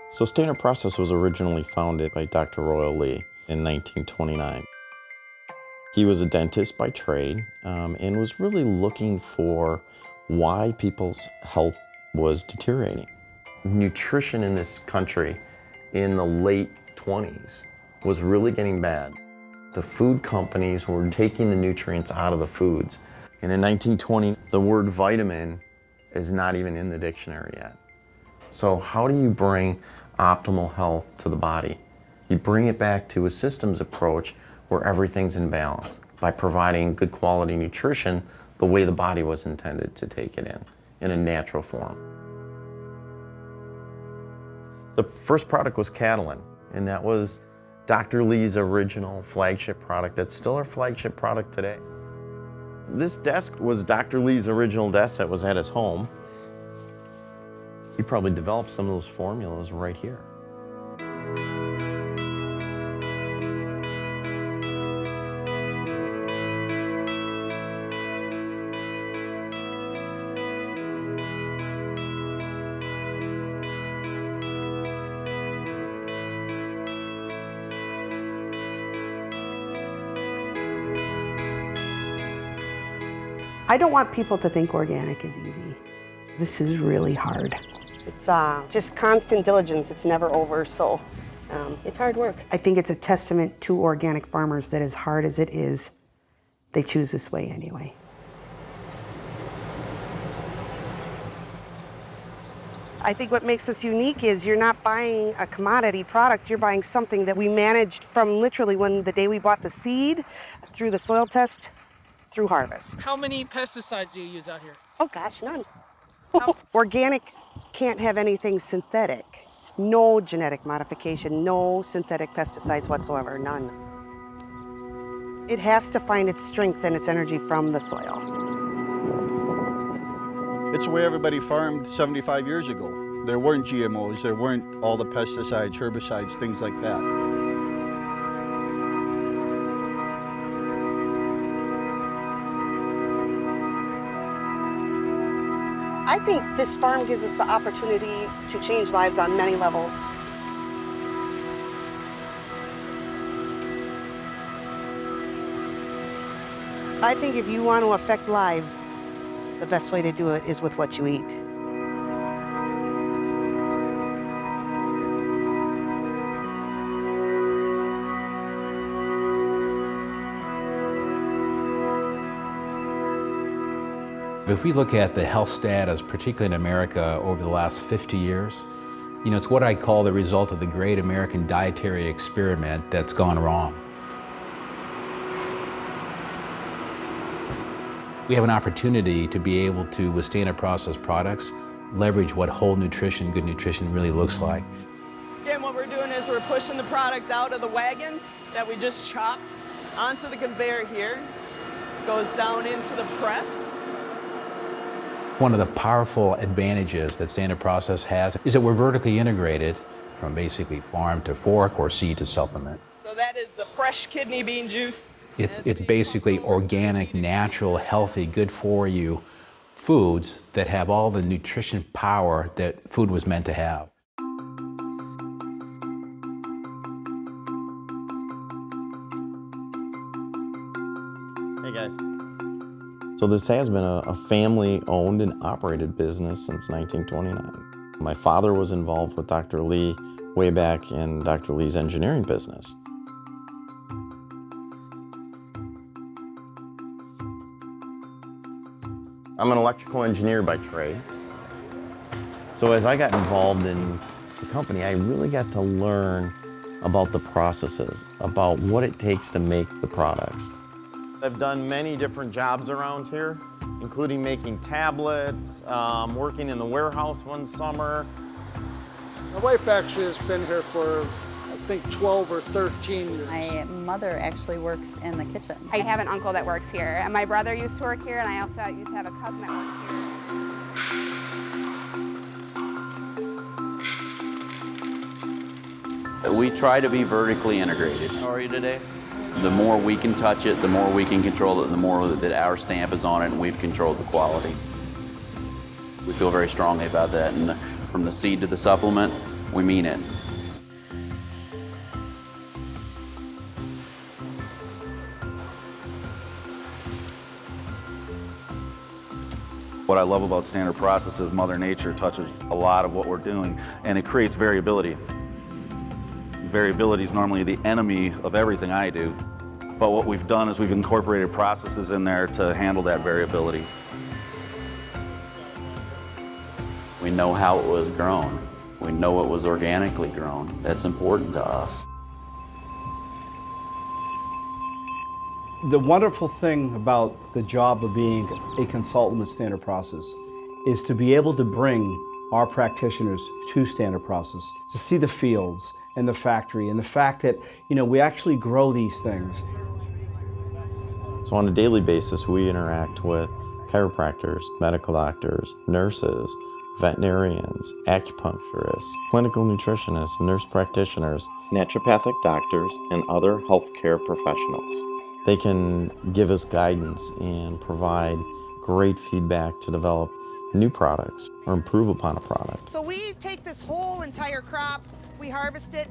So Standard Process was originally founded by Dr. Royal Lee in 1929. He was a dentist by trade and was really looking for why people's health was deteriorating. Nutrition in this country in the late 20s was really getting bad. The food companies were taking the nutrients out of the foods. And in 1920, the word vitamin is not even in the dictionary yet. So how do you bring optimal health to the body? You bring it back to a systems approach where everything's in balance by providing good quality nutrition the way the body was intended to take it in a natural form. The first product was Catalin, and that was Dr. Lee's original flagship product. That's still our flagship product today. This desk was Dr. Lee's original desk that was at his home. He probably developed some of those formulas right here. I don't want people to think organic is easy. This is really hard. It's just constant diligence. It's never over, so it's hard work. I think it's a testament to organic farmers that as hard as it is, they choose this way anyway. I think what makes us unique is you're not buying a commodity product, you're buying something that we managed from literally when the day we bought the seed, through the soil test, through harvest. How many pesticides do you use out here? Oh gosh, none. Organic can't have anything synthetic. No genetic modification, no synthetic pesticides whatsoever, none. It has to find its strength and its energy from the soil. It's the way everybody farmed 75 years ago. There weren't GMOs, there weren't all the pesticides, herbicides, things like that. I think this farm gives us the opportunity to change lives on many levels. I think if you want to affect lives, the best way to do it is with what you eat. If we look at the health status, particularly in America over the last 50 years, it's what I call the result of the great American dietary experiment that's gone wrong. We have an opportunity to be able to, with standard processed products, leverage what whole nutrition, good nutrition really looks like. Again, what we're doing is we're pushing the product out of the wagons that we just chopped onto the conveyor here, goes down into the press. One of the powerful advantages that standard process has is that we're vertically integrated from basically farm to fork or seed to supplement. So that is the fresh kidney bean juice. It's basically organic, natural, healthy, good for you foods that have all the nutrition power that food was meant to have. Hey guys. So this has been a family-owned and operated business since 1929. My father was involved with Dr. Lee way back in Dr. Lee's engineering business. I'm an electrical engineer by trade. So as I got involved in the company, I really got to learn about the processes, about what it takes to make the products. I've done many different jobs around here, including making tablets, working in the warehouse one summer. My wife actually has been here for, I think, 12 or 13 years. My mother actually works in the kitchen. I have an uncle that works here, and my brother used to work here, and I also used to have a cousin that works here. We try to be vertically integrated. How are you today? The more we can touch it, the more we can control it, the more that our stamp is on it and we've controlled the quality. We feel very strongly about that. And from the seed to the supplement, We mean it. What I love about standard process is Mother Nature touches a lot of what we're doing, and it creates variability. Variability is normally the enemy of everything I do, but what we've done is we've incorporated processes in there to handle that variability. We know how it was grown. We know it was organically grown. That's important to us. The wonderful thing about the job of being a consultant with Standard Process is to be able to bring our practitioners to Standard Process, to see the fields and the factory and the fact that, we actually grow these things. So on a daily basis, we interact with chiropractors, medical doctors, nurses, veterinarians, acupuncturists, clinical nutritionists, nurse practitioners, naturopathic doctors, and other healthcare professionals. They can give us guidance and provide great feedback to develop new products or improve upon a product. So we take this whole entire crop, we harvest it.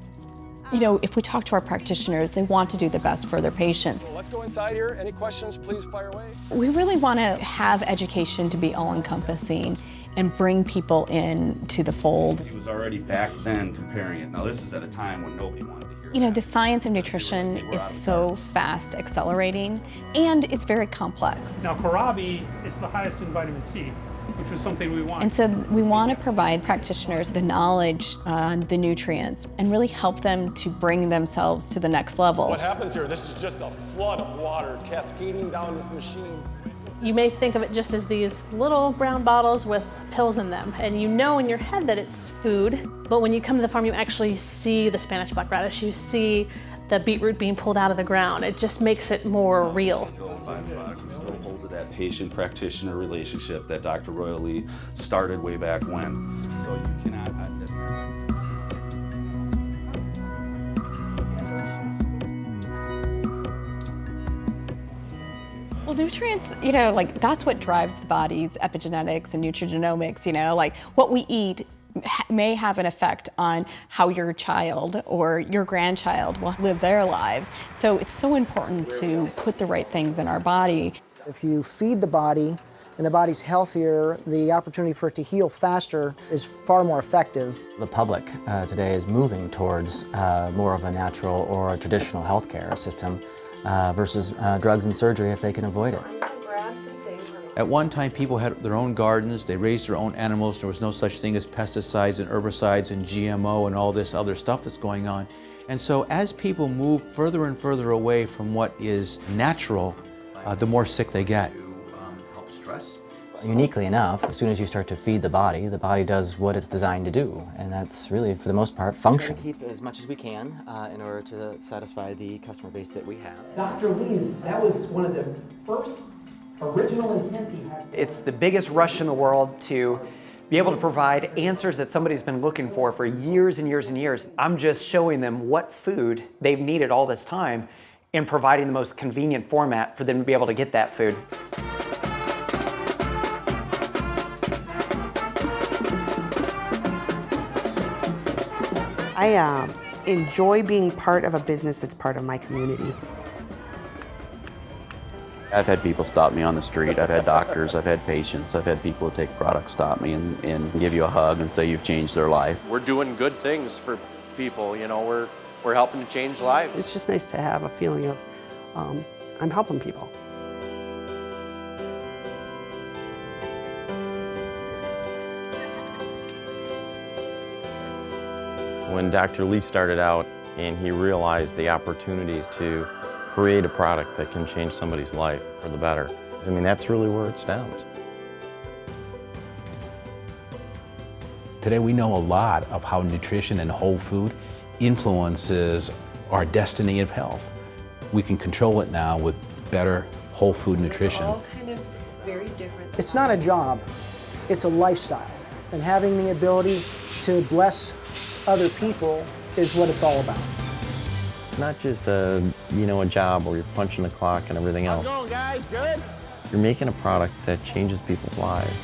If we talk to our practitioners, they want to do the best for their patients. So let's go inside here. Any questions, please fire away. We really want to have education to be all-encompassing and bring people in to the fold. He was already back then comparing it. Now this is at a time when nobody wanted to hear The science of nutrition is so fast accelerating, and it's very complex. Now, kohlrabi, it's the highest in vitamin C, which was something we want. And so we want to provide practitioners the knowledge on the nutrients and really help them to bring themselves to the next level. What happens here, this is just a flood of water cascading down this machine. You may think of it just as these little brown bottles with pills in them, and you know in your head that it's food, but when you come to the farm, you actually see the Spanish black radish, you see the beetroot being pulled out of the ground. It just makes it more real. We still hold to that patient-practitioner relationship that Dr. Royal Lee started way back when. So you cannot... Well, nutrients, that's what drives the body's epigenetics and nutrigenomics, what we eat may have an effect on how your child or your grandchild will live their lives. So it's so important to put the right things in our body. If you feed the body and the body's healthier, the opportunity for it to heal faster is far more effective. The public today is moving towards more of a natural or a traditional healthcare system versus drugs and surgery if they can avoid it. At one time, people had their own gardens, they raised their own animals, there was no such thing as pesticides and herbicides and GMO and all this other stuff that's going on. And so as people move further and further away from what is natural, the more sick they get. Help stress? Uniquely enough, as soon as you start to feed the body does what it's designed to do, and that's really, for the most part, function. We try to keep as much as we can in order to satisfy the customer base that we have. Dr. Lee's, that was one of the first original intents he had. It's the biggest rush in the world to be able to provide answers that somebody's been looking for years and years and years. I'm just showing them what food they've needed all this time and providing the most convenient format for them to be able to get that food. I enjoy being part of a business that's part of my community. I've had people stop me on the street, I've had doctors, I've had patients, I've had people who take products stop me and give you a hug and say you've changed their life. We're doing good things for people, we're helping to change lives. It's just nice to have a feeling of I'm helping people. When Dr. Lee started out and he realized the opportunities to create a product that can change somebody's life for the better, that's really where it stems. Today we know a lot of how nutrition and whole food influences our destiny of health. We can control it now with better whole food nutrition. It's all kind of very different. It's not a job, it's a lifestyle. And having the ability to bless other people is what it's all about. It's not just a job where you're punching the clock and everything else. How's it going, guys? Good? You're making a product that changes people's lives.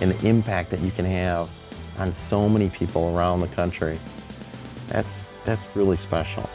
And the impact that you can have on so many people around the country. That's really special.